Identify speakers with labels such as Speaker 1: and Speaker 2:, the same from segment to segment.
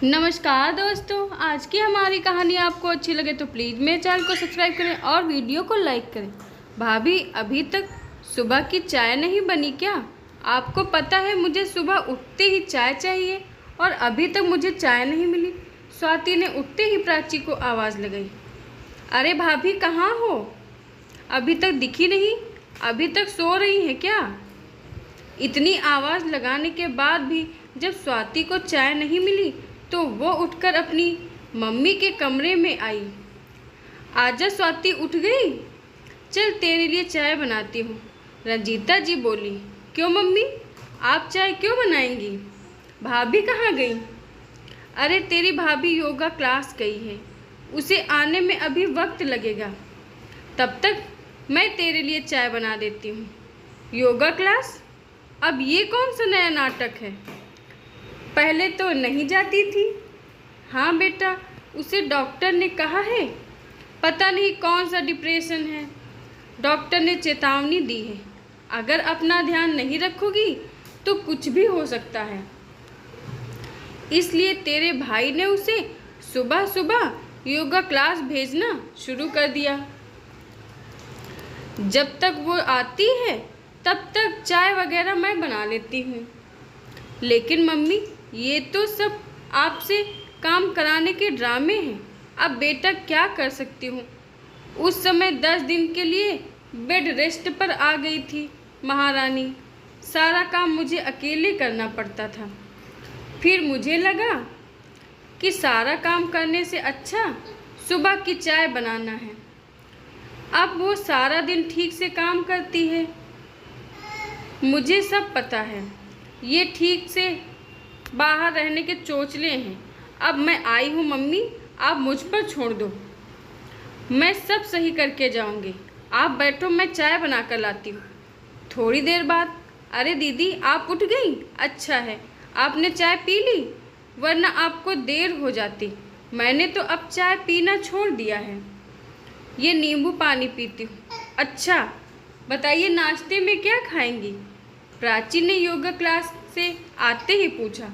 Speaker 1: नमस्कार दोस्तों, आज की हमारी कहानी आपको अच्छी लगे तो प्लीज़ मेरे चैनल को सब्सक्राइब करें और वीडियो को लाइक करें। भाभी, अभी तक सुबह की चाय नहीं बनी क्या? आपको पता है मुझे सुबह उठते ही चाय चाहिए और अभी तक मुझे चाय नहीं मिली। स्वाति ने उठते ही प्राची को आवाज़ लगाई। अरे भाभी, कहाँ हो? अभी तक दिखी नहीं। अभी तक सो रही हैं क्या? इतनी आवाज़ लगाने के बाद भी जब स्वाति को चाय नहीं मिली तो वो उठकर अपनी मम्मी के कमरे में आई। आजा स्वाति, उठ गई? चल तेरे लिए चाय बनाती हूँ, रंजीता जी बोली। क्यों मम्मी, आप चाय क्यों बनाएंगी? भाभी कहाँ गई? अरे तेरी भाभी योगा क्लास गई है, उसे आने में अभी वक्त लगेगा। तब तक मैं तेरे लिए चाय बना देती हूँ। योगा क्लास? अब ये कौन सा नया नाटक है? पहले तो नहीं जाती थी। हाँ बेटा, उसे डॉक्टर ने कहा है, पता नहीं कौन सा डिप्रेशन है। डॉक्टर ने चेतावनी दी है, अगर अपना ध्यान नहीं रखोगी तो कुछ भी हो सकता है। इसलिए तेरे भाई ने उसे सुबह सुबह योगा क्लास भेजना शुरू कर दिया। जब तक वो आती है तब तक चाय वगैरह मैं बना लेती हूँ। लेकिन मम्मी, ये तो सब आपसे काम कराने के ड्रामे हैं। अब बेटा क्या कर सकती हूँ? उस समय 10 दिन के लिए बेड रेस्ट पर आ गई थी महारानी। सारा काम मुझे अकेले करना पड़ता था। फिर मुझे लगा कि सारा काम करने से अच्छा सुबह की चाय बनाना है। अब वो सारा दिन ठीक से काम करती है, मुझे सब पता है। ये ठीक से बाहर रहने के चोचले हैं। अब मैं आई हूँ मम्मी, आप मुझ पर छोड़ दो, मैं सब सही करके जाऊँगी। आप बैठो, मैं चाय बना कर लाती हूँ। थोड़ी देर बाद, अरे दीदी, आप उठ गई? अच्छा है, आपने चाय पी ली, वरना आपको देर हो जाती। मैंने तो अब चाय पीना छोड़ दिया है, ये नींबू पानी पीती हूँ। अच्छा बताइए, नाश्ते में क्या खाएंगी? प्राची ने योगा क्लास से आते ही पूछा।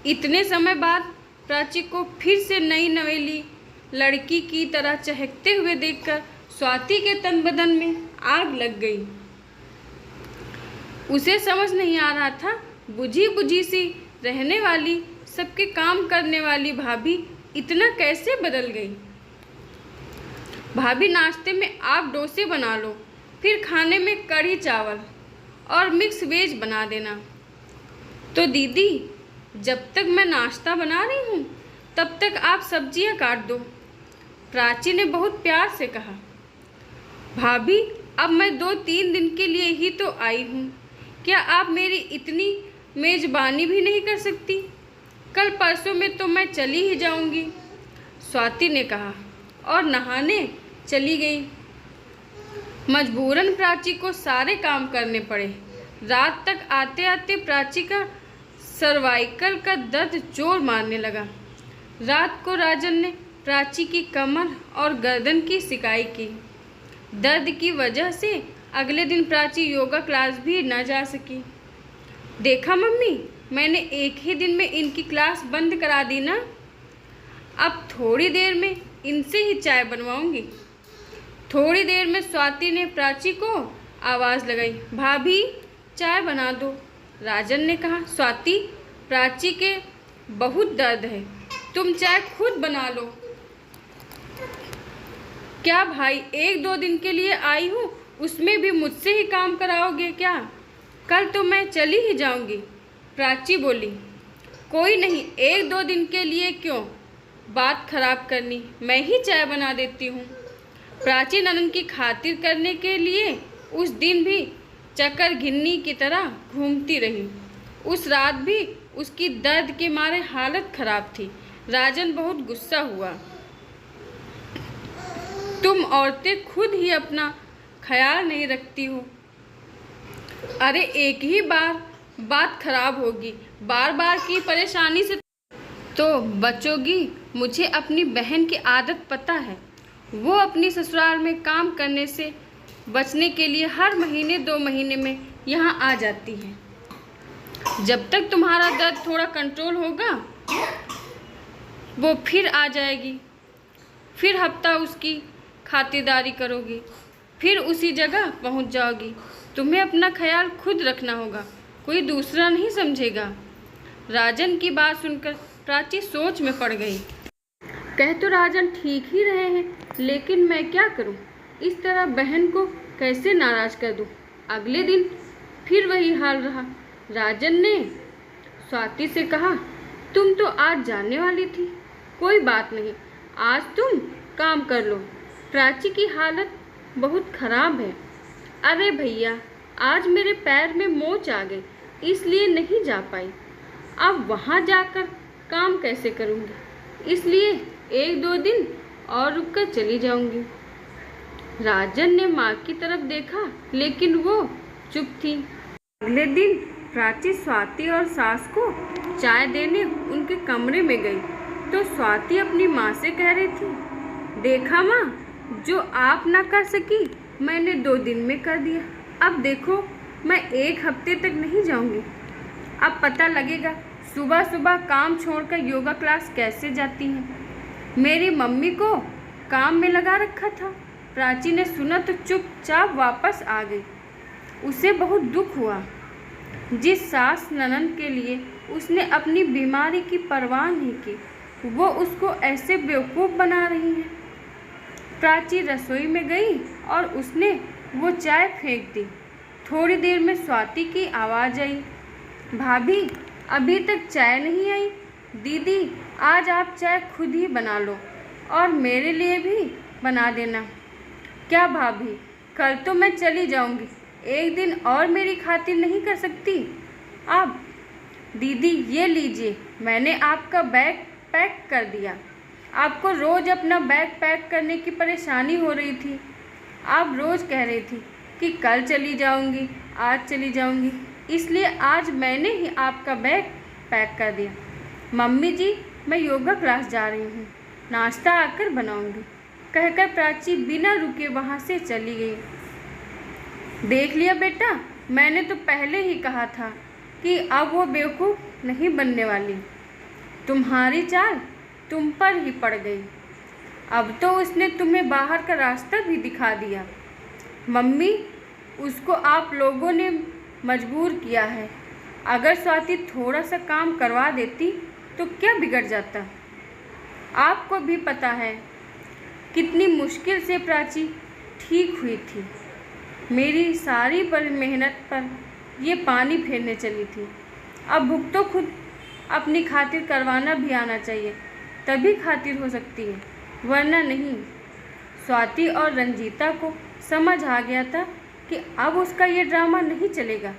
Speaker 1: इतने समय बाद प्राची को फिर से नई नवेली लड़की की तरह चहकते हुए देखकर स्वाति के तन बदन में आग लग गई। उसे समझ नहीं आ रहा था, बुझी बुझी सी रहने वाली, सबके काम करने वाली भाभी इतना कैसे बदल गई। भाभी, नाश्ते में आप डोसे बना लो, फिर खाने में कढ़ी चावल और मिक्स वेज बना देना। तो दीदी, जब तक मैं नाश्ता बना रही हूँ तब तक आप सब्जियाँ काट दो, प्राची ने बहुत प्यार से कहा। भाभी, अब मैं 2-3 दिन के लिए ही तो आई हूँ, क्या आप मेरी इतनी मेज़बानी भी नहीं कर सकती? कल परसों में तो मैं चली ही जाऊँगी, स्वाति ने कहा और नहाने चली गई। मजबूरन प्राची को सारे काम करने पड़े। रात तक आते आते प्राची का सर्वाइकल का दर्द जोर मारने लगा। रात को राजन ने प्राची की कमर और गर्दन की सिकाई की। दर्द की वजह से अगले दिन प्राची योगा क्लास भी न जा सकी। देखा मम्मी, मैंने एक ही दिन में इनकी क्लास बंद करा दी ना। अब थोड़ी देर में इनसे ही चाय बनवाऊंगी। थोड़ी देर में स्वाति ने प्राची को आवाज़ लगाई। भाभी, चाय बना दो, राजन ने कहा। स्वाति, प्राची के बहुत दर्द है, तुम चाय खुद बना लो। क्या भाई, 1-2 दिन के लिए आई हूँ, उसमें भी मुझसे ही काम कराओगे क्या? कल तो मैं चली ही जाऊँगी, प्राची बोली। कोई नहीं, 1-2 दिन के लिए क्यों बात खराब करनी, मैं ही चाय बना देती हूँ। प्राची ननन की खातिर करने के लिए उस दिन भी चक्कर घिन्नी की तरह घूमती रही। उस रात भी उसकी दर्द के मारे हालत खराब थी। राजन बहुत गुस्सा हुआ। तुम औरतें खुद ही अपना ख्याल नहीं रखती हो। अरे एक ही बार बात खराब होगी, बार बार की परेशानी से तो बचोगी। मुझे अपनी बहन की आदत पता है, वो अपनी ससुराल में काम करने से बचने के लिए हर महीने 2 महीने में यहाँ आ जाती है। जब तक तुम्हारा दर्द थोड़ा कंट्रोल होगा वो फिर आ जाएगी, फिर हफ्ता उसकी खातिरदारी करोगी, फिर उसी जगह पहुंच जाओगी। तुम्हें अपना ख्याल खुद रखना होगा, कोई दूसरा नहीं समझेगा। राजन की बात सुनकर प्राची सोच में पड़ गई। कह तो राजन ठीक ही रहे हैं, लेकिन मैं क्या करूं? इस तरह बहन को कैसे नाराज कर दूं? अगले दिन फिर वही हाल रहा। राजन ने स्वाति से कहा, तुम तो आज जाने वाली थी, कोई बात नहीं, आज तुम काम कर लो। प्राची की हालत बहुत खराब है। अरे भैया, आज मेरे पैर में मोच आ गई, इसलिए नहीं जा पाई। अब वहाँ जाकर काम कैसे करूँगी, इसलिए 1-2 दिन और रुककर चली जाऊँगी। राजन ने माँ की तरफ देखा, लेकिन वो चुप थी। अगले दिन प्राची स्वाति और सास को चाय देने उनके कमरे में गई तो स्वाति अपनी माँ से कह रही थी, देखा माँ, जो आप ना कर सकी मैंने 2 दिन में कर दिया। अब देखो, मैं 1 हफ्ते तक नहीं जाऊँगी। अब पता लगेगा सुबह सुबह काम छोड़कर योगा क्लास कैसे जाती हैं। मेरी मम्मी को काम में लगा रखा था। प्राची ने सुना तो चुपचाप वापस आ गई। उसे बहुत दुख हुआ। जिस सास ननद के लिए उसने अपनी बीमारी की परवाह नहीं की, वो उसको ऐसे बेवकूफ़ बना रही है। प्राची रसोई में गई और उसने वो चाय फेंक दी। थोड़ी देर में स्वाति की आवाज़ आई, भाभी अभी तक चाय नहीं आई। दीदी, आज आप चाय खुद ही बना लो और मेरे लिए भी बना देना। क्या भाभी, कल तो मैं चली जाऊंगी, 1 दिन और मेरी खातिर नहीं कर सकती आप? दीदी ये लीजिए, मैंने आपका बैग पैक कर दिया। आपको रोज़ अपना बैग पैक करने की परेशानी हो रही थी। आप रोज़ कह रही थी कि कल चली जाऊंगी, आज चली जाऊंगी, इसलिए आज मैंने ही आपका बैग पैक कर दिया। मम्मी जी, मैं योगा क्लास जा रही हूँ, नाश्ता आकर बनाऊंगी, कहकर प्राची बिना रुके वहाँ से चली गई। देख लिया बेटा, मैंने तो पहले ही कहा था कि अब वो बेवकूफ़ नहीं बनने वाली। तुम्हारी चाल तुम पर ही पड़ गई। अब तो उसने तुम्हें बाहर का रास्ता भी दिखा दिया। मम्मी, उसको आप लोगों ने मजबूर किया है। अगर स्वाति थोड़ा सा काम करवा देती तो क्या बिगड़ जाता? आपको भी पता है कितनी मुश्किल से प्राची ठीक हुई थी। मेरी सारी मेहनत पर ये पानी फेरने चली थी। अब भुगतो तो खुद, अपनी खातिर करवाना भी आना चाहिए, तभी खातिर हो सकती है, वरना नहीं। स्वाति और रंजीता को समझ आ गया था कि अब उसका ये ड्रामा नहीं चलेगा।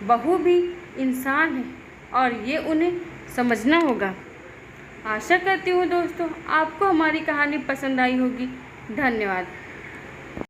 Speaker 1: बहू भी इंसान है और ये उन्हें समझना होगा। आशा करती हूँ दोस्तों आपको हमारी कहानी पसंद आई होगी। धन्यवाद।